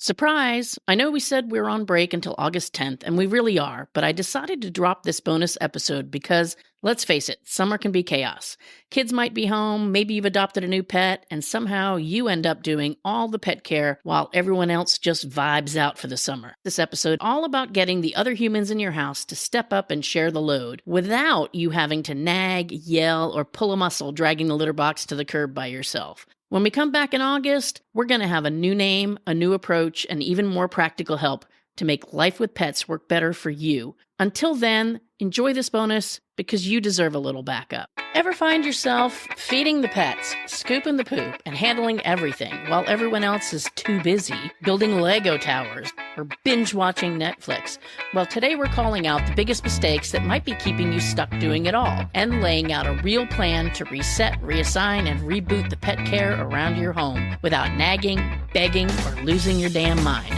Surprise! I know we said we were on break until August 10th, and we really are, but I decided to drop this bonus episode because, let's face it, summer can be chaos. Kids might be home, maybe you've adopted a new pet, and somehow you end up doing all the pet care while everyone else just vibes out for the summer. This episode all about getting the other humans in your house to step up and share the load without you having to nag, yell, or pull a muscle dragging the litter box to the curb by yourself. When we come back in August, we're going to have a new name, a new approach, and even more practical help to make life with pets work better for you. Until then, enjoy this bonus because you deserve a little backup. Ever find yourself feeding the pets, scooping the poop, and handling everything while everyone else is too busy building Lego towers or binge-watching Netflix? Well, today we're calling out the biggest mistakes that might be keeping you stuck doing it all and laying out a real plan to reset, reassign, and reboot the pet care around your home without nagging, begging, or losing your damn mind.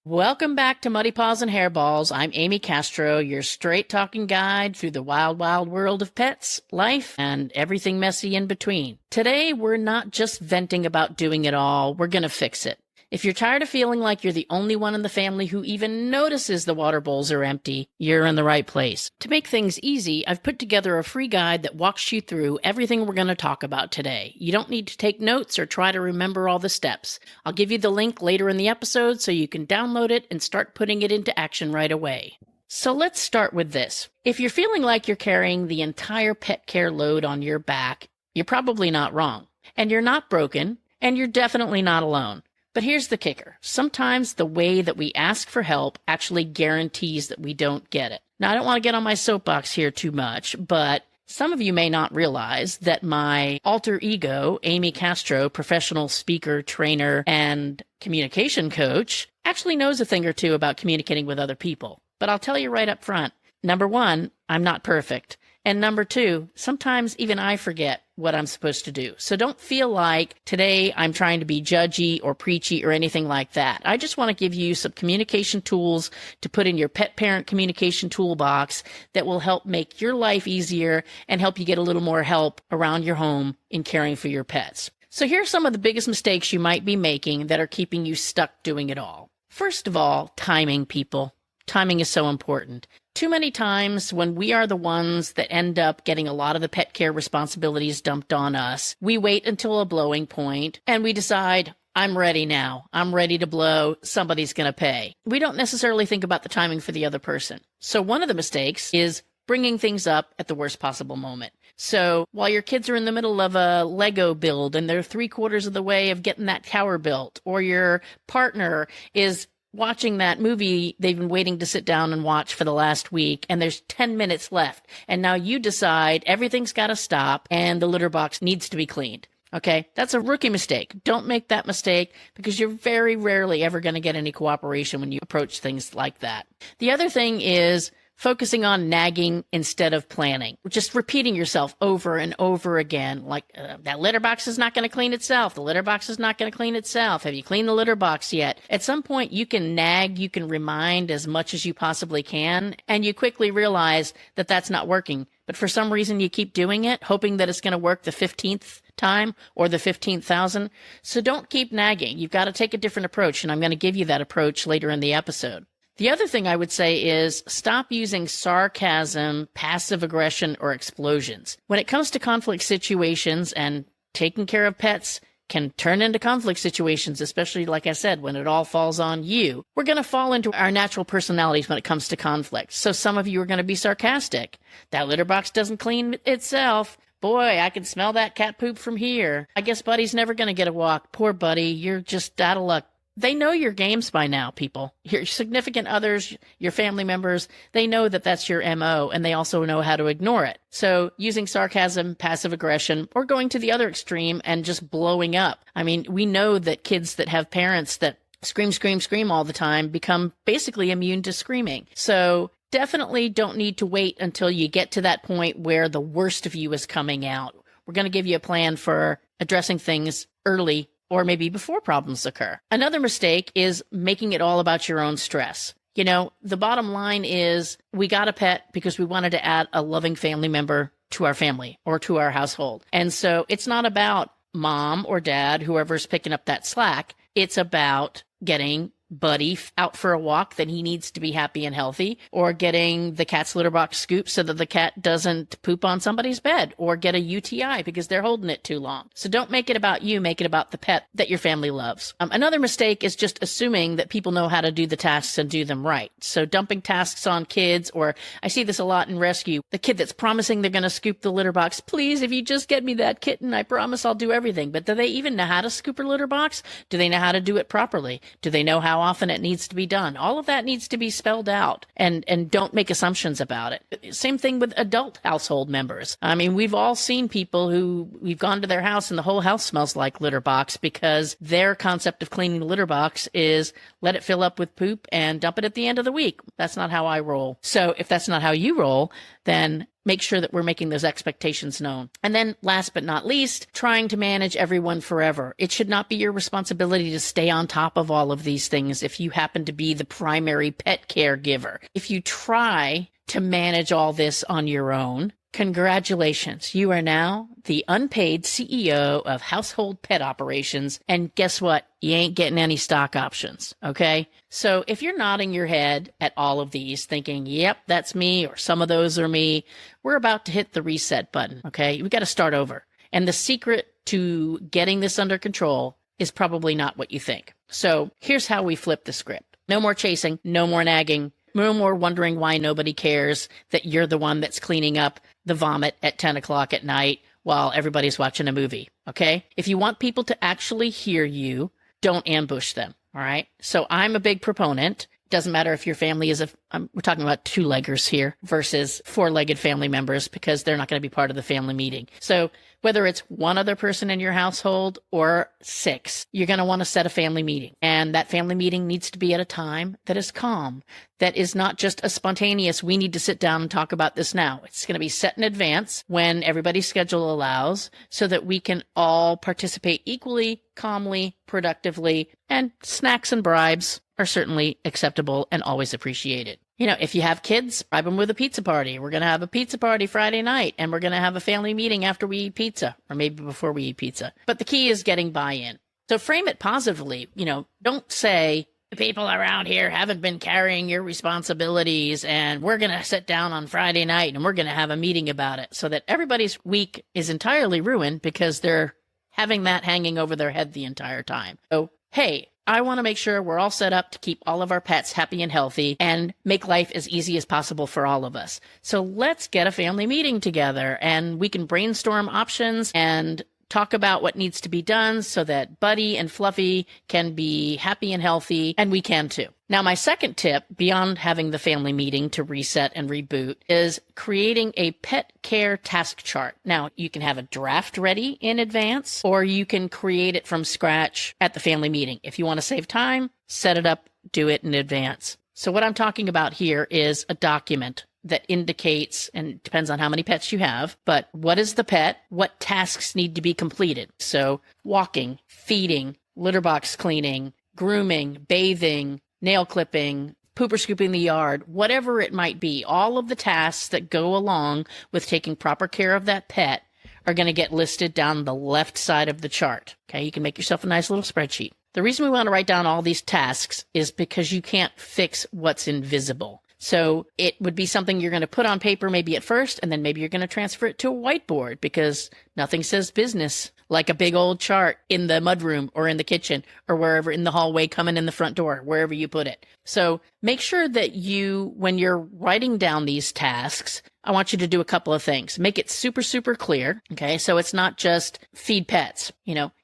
Welcome back to Muddy Paws and Hairballs. I'm Amy Castro, your straight-talking guide through the wild, wild world of pets, life, and everything messy in between. Today, we're not just venting about doing it all, we're gonna fix it. If you're tired of feeling like you're the only one in the family who even notices the water bowls are empty, you're in the right place. To make things easy, I've put together a free guide that walks you through everything we're going to talk about today. You don't need to take notes or try to remember all the steps. I'll give you the link later in the episode so you can download it and start putting it into action right away. So let's start with this. If you're feeling like you're carrying the entire pet care load on your back, you're probably not wrong. And you're not broken, and you're definitely not alone. But here's the kicker. Sometimes the way that we ask for help actually guarantees that we don't get it. Now, I don't want to get on my soapbox here too much, but some of you may not realize that my alter ego, Amy Castro, professional speaker, trainer, and communication coach, actually knows a thing or two about communicating with other people. But I'll tell you right up front, number one, I'm not perfect. And number two, sometimes even I forget what I'm supposed to do. So don't feel like today I'm trying to be judgy or preachy or anything like that. I just want to give you some communication tools to put in your pet parent communication toolbox that will help make your life easier and help you get a little more help around your home in caring for your pets. So here are some of the biggest mistakes you might be making that are keeping you stuck doing it all. First of all, timing, people. Timing is so important. Too many times when we are the ones that end up getting a lot of the pet care responsibilities dumped on us, we wait until a blowing point and we decide, I'm ready now. I'm ready to blow. Somebody's going to pay. We don't necessarily think about the timing for the other person. So one of the mistakes is bringing things up at the worst possible moment. So while your kids are in the middle of a Lego build and they're 3/4 of the way of getting that tower built, or your partner is watching that movie they've been waiting to sit down and watch for the last week, and there's 10 minutes left, and now you decide everything's got to stop and the litter box needs to be cleaned. Okay, that's a rookie mistake. Don't make that mistake because you're very rarely ever going to get any cooperation when you approach things like that. The other thing is focusing on nagging instead of planning. Just repeating yourself over and over again, like that litter box is not going to clean itself. The litter box is not going to clean itself. Have you cleaned the litter box yet? At some point, you can nag, you can remind as much as you possibly can, and you quickly realize that that's not working. But for some reason, you keep doing it, hoping that it's going to work the 15th time or the 15,000. So don't keep nagging. You've got to take a different approach, and I'm going to give you that approach later in the episode. The other thing I would say is stop using sarcasm, passive aggression, or explosions. When it comes to conflict situations, and taking care of pets can turn into conflict situations, especially, like I said, when it all falls on you, we're going to fall into our natural personalities when it comes to conflict. So some of you are going to be sarcastic. That litter box doesn't clean itself. Boy, I can smell that cat poop from here. I guess Buddy's never going to get a walk. Poor Buddy, you're just out of luck. They know your games by now, people. Your significant others, your family members, they know that that's your MO, and they also know how to ignore it. So using sarcasm, passive aggression, or going to the other extreme and just blowing up. I mean, we know that kids that have parents that scream, scream, scream all the time become basically immune to screaming. So definitely don't need to wait until you get to that point where the worst of you is coming out. We're going to give you a plan for addressing things early, or maybe before problems occur. Another mistake is making it all about your own stress. You know, the bottom line is we got a pet because we wanted to add a loving family member to our family or to our household. And so it's not about mom or dad, whoever's picking up that slack. It's about getting Buddy out for a walk that he needs to be happy and healthy, or getting the cat's litter box scooped so that the cat doesn't poop on somebody's bed, or get a UTI because they're holding it too long. So don't make it about you, make it about the pet that your family loves. Another mistake is just assuming that people know how to do the tasks and do them right. So dumping tasks on kids, or I see this a lot in rescue, the kid that's promising they're going to scoop the litter box. Please, if you just get me that kitten, I promise I'll do everything. But do they even know how to scoop a litter box? Do they know how to do it properly? Do they know how often it needs to be done? All of that needs to be spelled out, and don't make assumptions about it. Same thing with adult household members. I mean, we've all seen people who we've gone to their house and the whole house smells like litter box because their concept of cleaning the litter box is let it fill up with poop and dump it at the end of the week. That's not how I roll. So if that's not how you roll, then make sure that we're making those expectations known. And then last but not least, trying to manage everyone forever. It should not be your responsibility to stay on top of all of these things if you happen to be the primary pet caregiver. If you try to manage all this on your own, congratulations. You are now the unpaid CEO of Household Pet Operations. And guess what? You ain't getting any stock options. Okay. So if you're nodding your head at all of these thinking, yep, that's me, or some of those are me, we're about to hit the reset button. Okay. We got to start over. And the secret to getting this under control is probably not what you think. So here's how we flip the script. No more chasing, no more nagging, no more wondering why nobody cares that you're the one that's cleaning up the vomit at 10 o'clock at night while everybody's watching a movie. Okay. If you want people to actually hear you, don't ambush them. All right. So I'm a big proponent. Doesn't matter if your family is we're talking about two-leggers here versus four-legged family members, because they're not going to be part of the family meeting. So whether it's one other person in your household or 6, you're going to want to set a family meeting. And that family meeting needs to be at a time that is calm, that is not just a spontaneous, we need to sit down and talk about this now. It's going to be set in advance when everybody's schedule allows, so that we can all participate equally, calmly, productively, and snacks and bribes are certainly acceptable and always appreciated. You know, if you have kids, bribe them with a pizza party. We're going to have a pizza party Friday night, and we're going to have a family meeting after we eat pizza, or maybe before we eat pizza. But the key is getting buy-in. So frame it positively. You know, don't say, people around here haven't been carrying your responsibilities, and we're going to sit down on Friday night and we're going to have a meeting about it, so that everybody's week is entirely ruined because they're having that hanging over their head the entire time. So, hey, I want to make sure we're all set up to keep all of our pets happy and healthy and make life as easy as possible for all of us. So let's get a family meeting together, and we can brainstorm options and talk about what needs to be done so that Buddy and Fluffy can be happy and healthy, and we can too. Now, my second tip, beyond having the family meeting to reset and reboot, is creating a pet care task chart. Now, you can have a draft ready in advance, or you can create it from scratch at the family meeting. If you want to save time, set it up, do it in advance. So what I'm talking about here is a document that indicates, and it depends on how many pets you have, but what is the pet? What tasks need to be completed? So walking, feeding, litter box cleaning, grooming, bathing, nail clipping, pooper scooping the yard, whatever it might be, all of the tasks that go along with taking proper care of that pet are going to get listed down the left side of the chart. Okay, you can make yourself a nice little spreadsheet. The reason we want to write down all these tasks is because you can't fix what's invisible. So it would be something you're going to put on paper maybe at first, and then maybe you're going to transfer it to a whiteboard, because nothing says business like a big old chart in the mudroom or in the kitchen or wherever, in the hallway, coming in the front door, wherever you put it. So make sure that you, when you're writing down these tasks, I want you to do a couple of things. Make it super, super clear. Okay. So it's not just feed pets,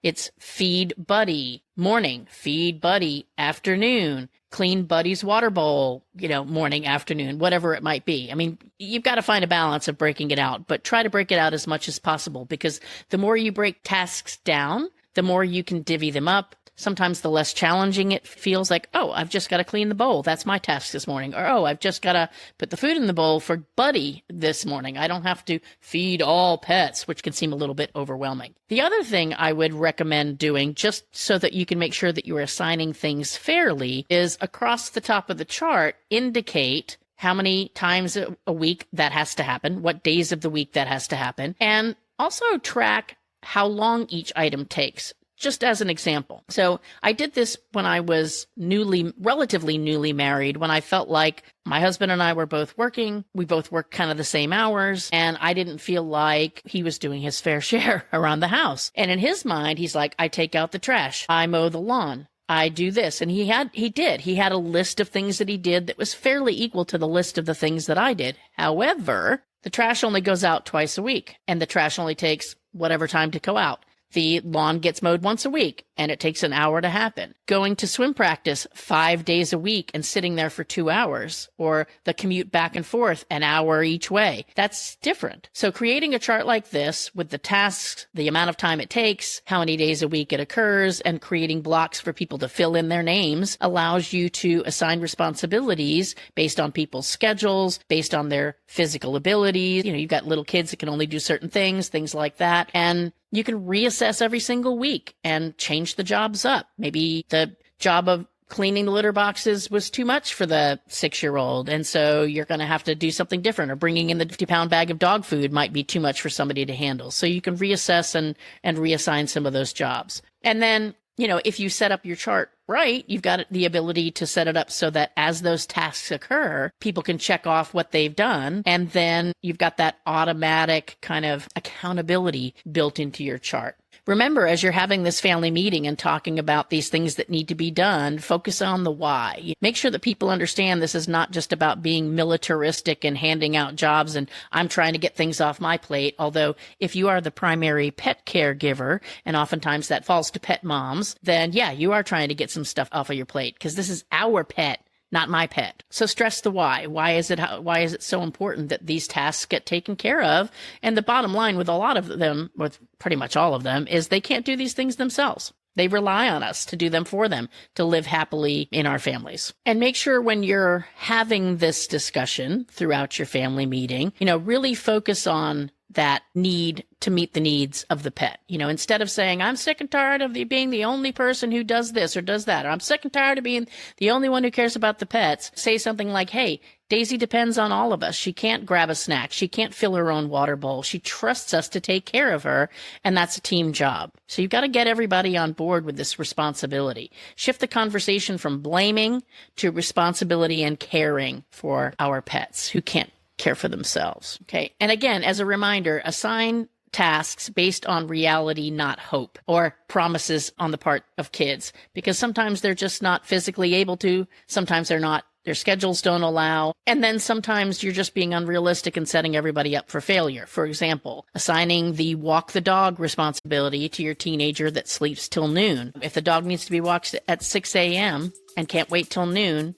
it's feed Buddy morning, feed Buddy afternoon, clean Buddy's water bowl, morning, afternoon, whatever it might be. I mean, you've got to find a balance of breaking it out, but try to break it out as much as possible, because the more you break tasks down, the more you can divvy them up. Sometimes the less challenging it feels, like, oh, I've just got to clean the bowl. That's my task this morning. Or, oh, I've just got to put the food in the bowl for Buddy this morning. I don't have to feed all pets, which can seem a little bit overwhelming. The other thing I would recommend doing, just so that you can make sure that you are assigning things fairly, is across the top of the chart, indicate how many times a week that has to happen, what days of the week that has to happen, and also track how long each item takes, just as an example. So I did this when I was relatively newly married, when I felt like my husband and I were both working. We both worked kind of the same hours, and I didn't feel like he was doing his fair share around the house. And in his mind, he's like, I take out the trash, I mow the lawn, I do this. And he had a list of things that he did that was fairly equal to the list of the things that I did. However, the trash only goes out twice a week, and the trash only takes whatever time to go out. The lawn gets mowed once a week, and it takes an hour to happen. Going to swim practice 5 days a week and sitting there for 2 hours, or the commute back and forth an hour each way. That's different. So creating a chart like this with the tasks, the amount of time it takes, how many days a week it occurs, and creating blocks for people to fill in their names allows you to assign responsibilities based on people's schedules, based on their physical abilities. You've got little kids that can only do certain things like that. And you can reassess every single week and change the jobs up. Maybe the job of cleaning the litter boxes was too much for the 6-year-old, and so you're going to have to do something different, or bringing in the 50-pound bag of dog food might be too much for somebody to handle. So you can reassess and reassign some of those jobs. And then, if you set up your chart right, you've got the ability to set it up so that as those tasks occur, people can check off what they've done. And then you've got that automatic kind of accountability built into your chart. Remember, as you're having this family meeting and talking about these things that need to be done, focus on the why. Make sure that people understand this is not just about being militaristic and handing out jobs and I'm trying to get things off my plate. Although if you are the primary pet caregiver, and oftentimes that falls to pet moms, then yeah, you are trying to get some stuff off of your plate because this is our pet, not my pet. So stress the why. Why is it so important that these tasks get taken care of? And the bottom line with a lot of them, with pretty much all of them, is they can't do these things themselves. They rely on us to do them for them, to live happily in our families. And make sure when you're having this discussion throughout your family meeting, really focus on that need to meet the needs of the pet. Instead of saying, I'm sick and tired of being the only person who does this or does that, or I'm sick and tired of being the only one who cares about the pets, say something like, hey, Daisy depends on all of us. She can't grab a snack. She can't fill her own water bowl. She trusts us to take care of her, and that's a team job. So you've got to get everybody on board with this responsibility. Shift the conversation from blaming to responsibility and caring for our pets who can't care for themselves. Okay. And again, as a reminder, assign tasks based on reality, not hope, or promises on the part of kids, because sometimes they're just not physically able to. Sometimes they're not. Their schedules don't allow. And then sometimes you're just being unrealistic and setting everybody up for failure. For example, assigning the walk the dog responsibility to your teenager that sleeps till noon. If the dog needs to be walked at 6 a.m. and can't wait till noon.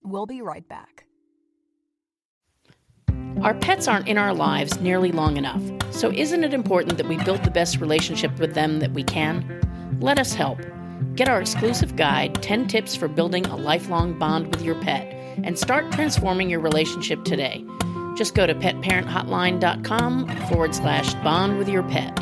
We'll be right back. Our pets aren't in our lives nearly long enough, so isn't it important that we build the best relationship with them that we can? Let us help. Get our exclusive guide, 10 Tips for Building a Lifelong Bond with Your Pet, and start transforming your relationship today. Just go to petparenthotline.com/bond with your pet.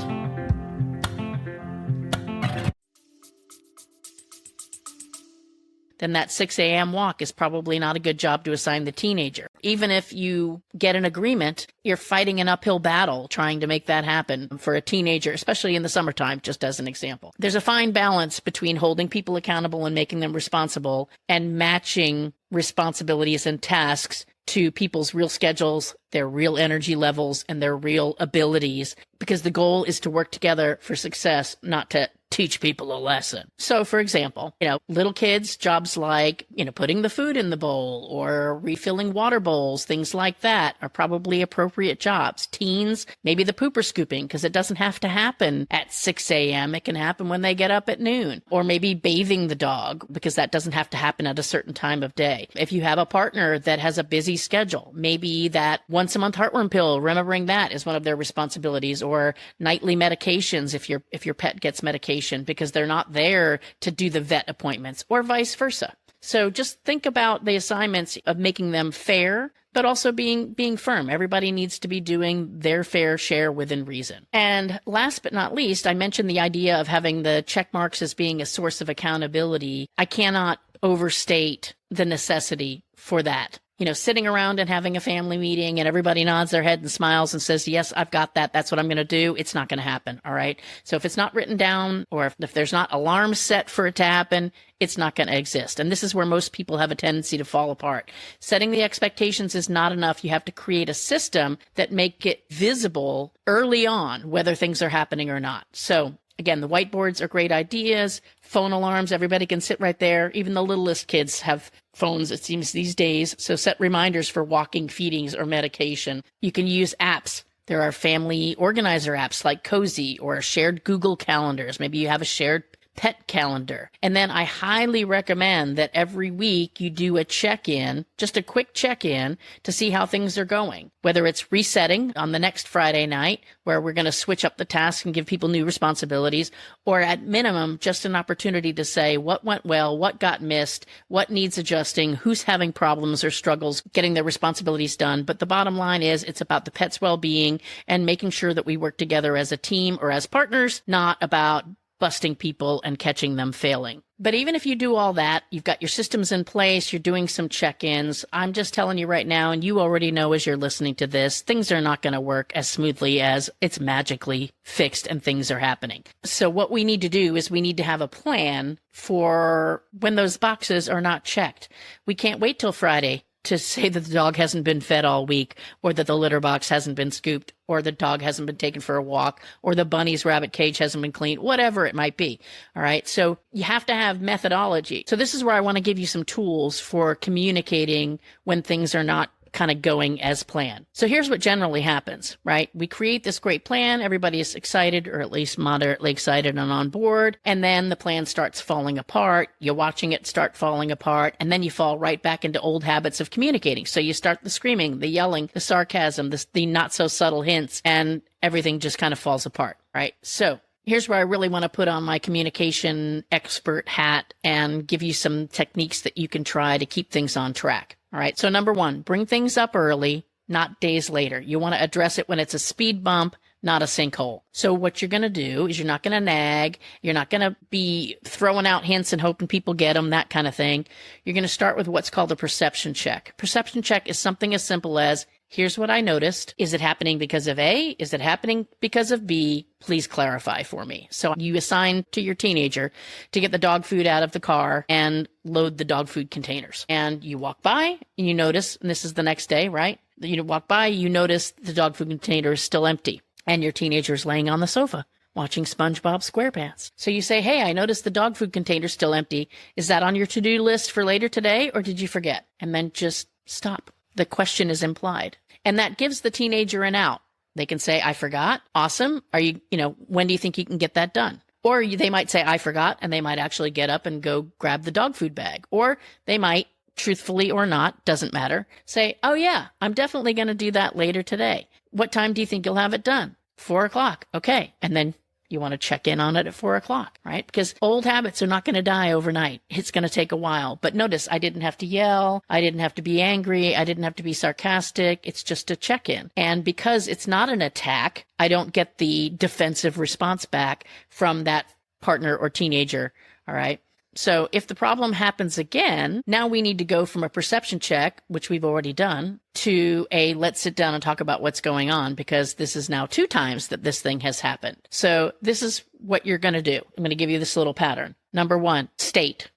Then that 6 a.m. walk is probably not a good job to assign the teenager. Even if you get an agreement, you're fighting an uphill battle trying to make that happen for a teenager, especially in the summertime, just as an example. There's a fine balance between holding people accountable and making them responsible and matching responsibilities and tasks to people's real schedules, their real energy levels, and their real abilities, because the goal is to work together for success, not to teach people a lesson. So, for example, little kids, jobs like, putting the food in the bowl or refilling water bowls, things like that are probably appropriate jobs. Teens, maybe the pooper scooping, because it doesn't have to happen at 6 a.m. It can happen when they get up at noon. Or maybe bathing the dog, because that doesn't have to happen at a certain time of day. If you have a partner that has a busy schedule, maybe that once a month heartworm pill, remembering that is one of their responsibilities, or nightly medications if your pet gets medication, because they're not there to do the vet appointments, or vice versa. So just think about the assignments of making them fair, but also being firm. Everybody needs to be doing their fair share within reason. And last but not least, I mentioned the idea of having the check marks as being a source of accountability. I cannot overstate the necessity for that. sitting around and having a family meeting and everybody nods their head and smiles and says, yes, I've got that. That's what I'm going to do. It's not going to happen. All right. So if it's not written down, or if there's not alarms set for it to happen, it's not going to exist. And this is where most people have a tendency to fall apart. Setting the expectations is not enough. You have to create a system that make it visible early on, whether things are happening or not. So again, the whiteboards are great ideas. Phone alarms, everybody can sit right there. Even the littlest kids have phones, it seems, these days. So set reminders for walking, feedings, or medication. You can use apps. There are family organizer apps like Cozy or shared Google calendars. Maybe you have a shared pet calendar. And then I highly recommend that every week you do a check-in, just a quick check-in to see how things are going. Whether it's resetting on the next Friday night, where we're going to switch up the tasks and give people new responsibilities, or at minimum, just an opportunity to say what went well, what got missed, what needs adjusting, who's having problems or struggles getting their responsibilities done. But the bottom line is it's about the pet's well-being and making sure that we work together as a team or as partners, not about busting people and catching them failing. But even if you do all that, you've got your systems in place, you're doing some check-ins. I'm just telling you right now, and you already know as you're listening to this, things are not going to work as smoothly as it's magically fixed and things are happening. So what we need to do is we need to have a plan for when those boxes are not checked. We can't wait till Friday to say that the dog hasn't been fed all week, or that the litter box hasn't been scooped, or the dog hasn't been taken for a walk, or the bunny's rabbit cage hasn't been cleaned, whatever it might be. All right. So you have to have methodology. So this is where I want to give you some tools for communicating when things are not kind of going as planned. So here's what generally happens, right? We create this great plan. Everybody is excited, or at least moderately excited and on board. And then the plan starts falling apart. You're watching it start falling apart. And then you fall right back into old habits of communicating. So you start the screaming, the yelling, the sarcasm, the not so subtle hints, and everything just kind of falls apart, right? So here's where I really want to put on my communication expert hat and give you some techniques that you can try to keep things on track. All right. So number one, bring things up early, not days later. You want to address it when it's a speed bump, not a sinkhole. So what you're going to do is you're not going to nag. You're not going to be throwing out hints and hoping people get them, that kind of thing. You're going to start with what's called a perception check. Perception check is something as simple as, here's what I noticed. Is it happening because of A? Is it happening because of B? Please clarify for me. So you assign to your teenager to get the dog food out of the car and load the dog food containers. And you walk by and you notice, and this is the next day, right? You walk by, you notice the dog food container is still empty and your teenager is laying on the sofa watching SpongeBob SquarePants. So you say, hey, I noticed the dog food container is still empty. Is that on your to-do list for later today, or did you forget? And then just stop. The question is implied. And that gives the teenager an out. They can say, I forgot. Awesome. When do you think you can get that done? Or they might say, I forgot, and they might actually get up and go grab the dog food bag. Or they might, truthfully or not, doesn't matter, say, oh yeah, I'm definitely going to do that later today. What time do you think you'll have it done? 4:00. Okay. And then you want to check in on it at 4:00, right? Because old habits are not going to die overnight. It's going to take a while. But notice, I didn't have to yell. I didn't have to be angry. I didn't have to be sarcastic. It's just a check-in. And because it's not an attack, I don't get the defensive response back from that partner or teenager, all right? So if the problem happens again, now we need to go from a perception check, which we've already done, to a let's sit down and talk about what's going on, because this is now 2 times that this thing has happened. So this is what you're going to do. I'm going to give you this little pattern. Number 1, state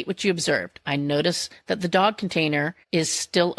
what you observed. I notice that the dog container is still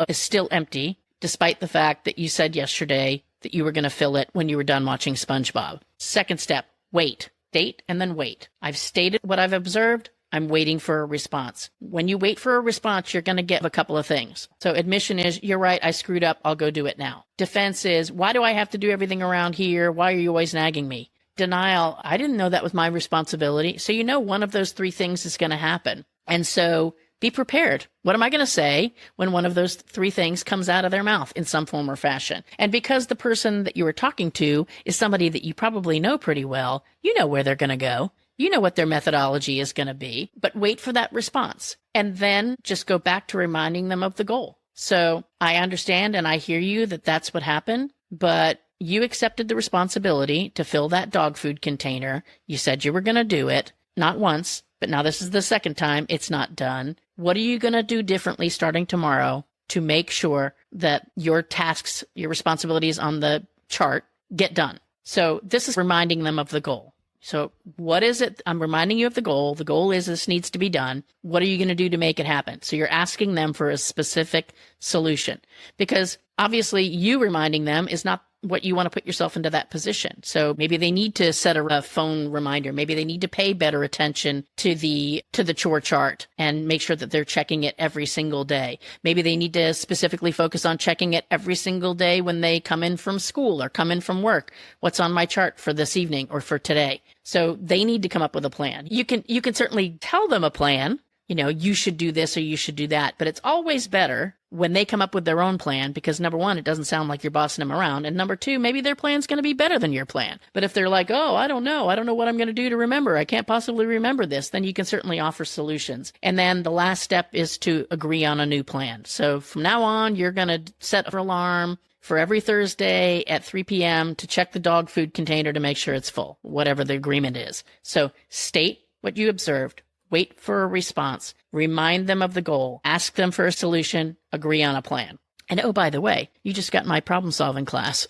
empty, despite the fact that you said yesterday that you were going to fill it when you were done watching SpongeBob. Second step, wait. State and then wait. I've stated what I've observed. I'm waiting for a response. When you wait for a response, you're going to get a couple of things. So admission is, you're right, I screwed up, I'll go do it now. Defense is, why do I have to do everything around here? Why are you always nagging me? Denial, I didn't know that was my responsibility. So one of those 3 things is going to happen. And so be prepared. What am I going to say when one of those 3 things comes out of their mouth in some form or fashion? And because the person that you were talking to is somebody that you probably know pretty well, you know where they're going to go. You know what their methodology is going to be, but wait for that response and then just go back to reminding them of the goal. So I understand and I hear you that that's what happened, but you accepted the responsibility to fill that dog food container. You said you were going to do it, not once, but now this is the second time it's not done. What are you going to do differently starting tomorrow to make sure that your tasks, your responsibilities on the chart get done. So this is reminding them of the goal. So what is it? I'm reminding you of the goal. The goal is this needs to be done. What are you going to do to make it happen? So you're asking them for a specific solution, because obviously you reminding them is not what you want to put yourself into that position. So maybe they need to set a phone reminder. Maybe they need to pay better attention to the chore chart and make sure that they're checking it every single day. Maybe they need to specifically focus on checking it every single day when they come in from school or come in from work. What's on my chart for this evening or for today? So they need to come up with a plan. You can certainly tell them a plan. You should do this or you should do that. But it's always better when they come up with their own plan, because number one, it doesn't sound like you're bossing them around. And number two, maybe their plan's going to be better than your plan. But if they're like, oh, I don't know what I'm going to do to remember. I can't possibly remember this. Then you can certainly offer solutions. And then the last step is to agree on a new plan. So from now on, you're going to set an alarm for every Thursday at 3 p.m. to check the dog food container to make sure it's full, whatever the agreement is. So state what you observed. Wait for a response, remind them of the goal, ask them for a solution, agree on a plan. And oh, by the way, you just got my problem solving class.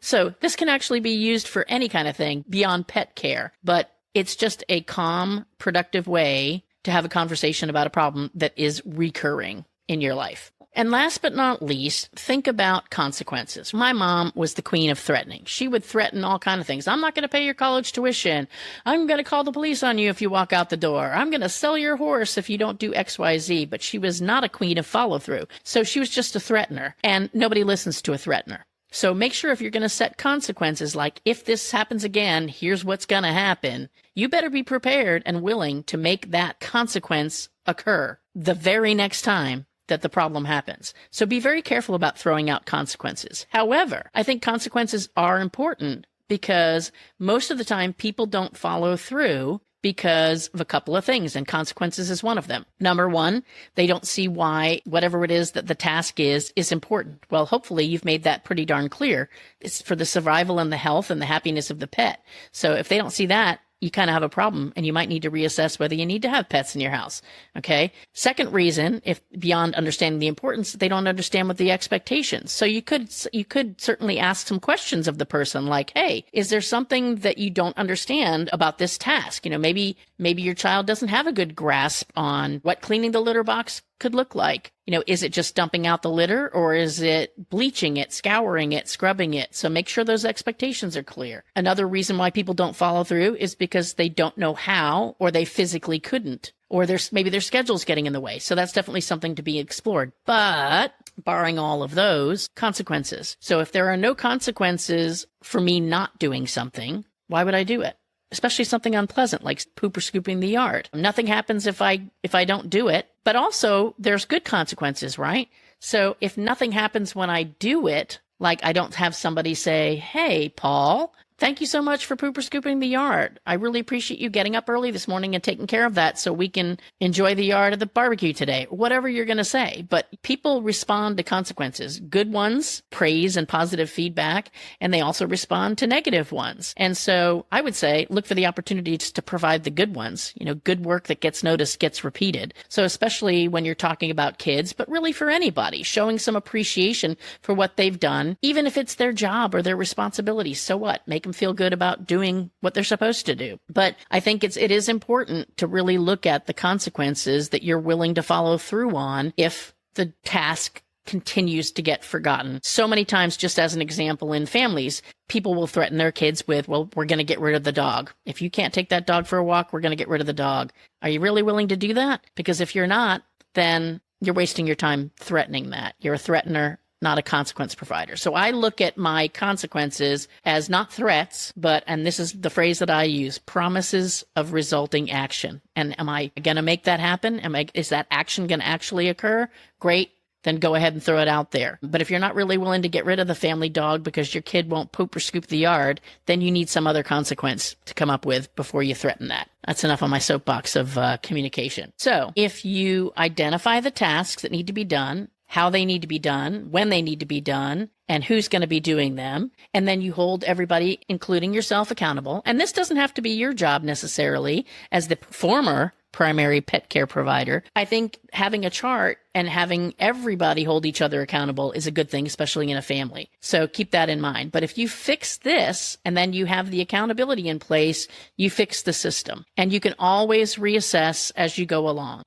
So this can actually be used for any kind of thing beyond pet care, but it's just a calm, productive way to have a conversation about a problem that is recurring in your life. And last but not least, think about consequences. My mom was the queen of threatening. She would threaten all kinds of things. I'm not going to pay your college tuition. I'm going to call the police on you if you walk out the door. I'm going to sell your horse if you don't do X, Y, Z. But she was not a queen of follow through. So she was just a threatener, and nobody listens to a threatener. So make sure if you're going to set consequences, like if this happens again, here's what's going to happen. You better be prepared and willing to make that consequence occur the very next time that the problem happens. So be very careful about throwing out consequences. However, I think consequences are important because most of the time people don't follow through because of a couple of things, and consequences is one of them. Number one, they don't see why whatever it is that the task is important. Well, hopefully you've made that pretty darn clear. It's for the survival and the health and the happiness of the pet. So if they don't see that, you kind of have a problem, and you might need to reassess whether you need to have pets in your house. Okay. Second reason, if beyond understanding the importance, they don't understand what the expectations. So you could certainly ask some questions of the person, like, hey, is there something that you don't understand about this task? Maybe your child doesn't have a good grasp on what cleaning the litter box could look like. Is it just dumping out the litter, or is it bleaching it, scouring it, scrubbing it? So make sure those expectations are clear. Another reason why people don't follow through is because they don't know how, or they physically couldn't, or maybe their schedule's getting in the way. So that's definitely something to be explored. But barring all of those, consequences. So if there are no consequences for me not doing something, why would I do it? Especially something unpleasant like poop or scooping the yard. Nothing happens if I don't do it, but also there's good consequences, right? So if nothing happens when I do it, like I don't have somebody say, hey, Paul, thank you so much for poop or scooping the yard. I really appreciate you getting up early this morning and taking care of that so we can enjoy the yard at the barbecue today. Whatever you're going to say. But people respond to consequences. Good ones, praise and positive feedback, and they also respond to negative ones. And so I would say look for the opportunities to provide the good ones. Good work that gets noticed gets repeated. So especially when you're talking about kids, but really for anybody, showing some appreciation for what they've done, even if it's their job or their responsibility. So what? Make them feel good about doing what they're supposed to do. But I think it is important to really look at the consequences that you're willing to follow through on if the task continues to get forgotten. So many times, just as an example in families, people will threaten their kids with, well, we're going to get rid of the dog. If you can't take that dog for a walk, we're going to get rid of the dog. Are you really willing to do that? Because if you're not, then you're wasting your time threatening that. You're a threatener, not a consequence provider. So I look at my consequences as not threats, but, and this is the phrase that I use, promises of resulting action. And am I going to make that happen? Is that action going to actually occur? Great. Then go ahead and throw it out there. But if you're not really willing to get rid of the family dog because your kid won't poop or scoop the yard, then you need some other consequence to come up with before you threaten that. That's enough on my soapbox of communication. So if you identify the tasks that need to be done, how they need to be done, when they need to be done, and who's going to be doing them. And then you hold everybody, including yourself, accountable. And this doesn't have to be your job necessarily as the performer primary pet care provider. I think having a chart and having everybody hold each other accountable is a good thing, especially in a family. So keep that in mind. But if you fix this and then you have the accountability in place, you fix the system. And you can always reassess as you go along.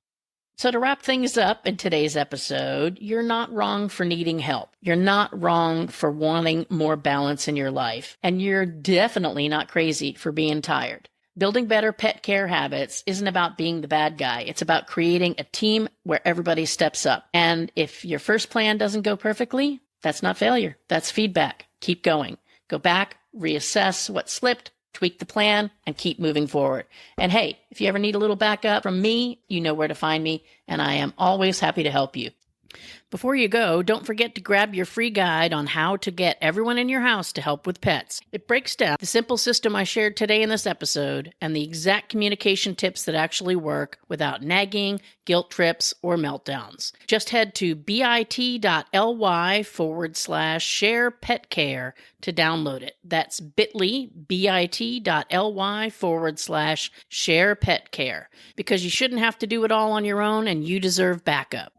So to wrap things up in today's episode, you're not wrong for needing help. You're not wrong for wanting more balance in your life. And you're definitely not crazy for being tired. Building better pet care habits isn't about being the bad guy. It's about creating a team where everybody steps up. And if your first plan doesn't go perfectly, that's not failure. That's feedback. Keep going. Go back, reassess what slipped, tweak the plan, and keep moving forward. And hey, if you ever need a little backup from me, you know where to find me, and I am always happy to help you. Before you go, don't forget to grab your free guide on how to get everyone in your house to help with pets. It breaks down the simple system I shared today in this episode and the exact communication tips that actually work without nagging, guilt trips, or meltdowns. Just head to bit.ly/share pet care to download it. That's bit.ly/share pet care, because you shouldn't have to do it all on your own and you deserve backup.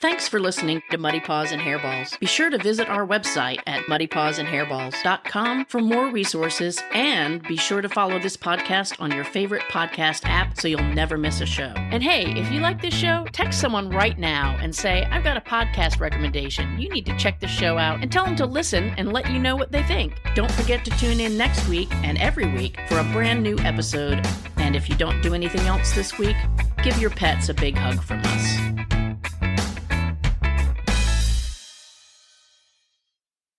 Thanks for listening to Muddy Paws and Hairballs. Be sure to visit our website at muddypawsandhairballs.com for more resources, and be sure to follow this podcast on your favorite podcast app so you'll never miss a show. And hey, if you like this show, text someone right now and say, I've got a podcast recommendation. You need to check this show out, and tell them to listen and let you know what they think. Don't forget to tune in next week and every week for a brand new episode. And if you don't do anything else this week, give your pets a big hug from us.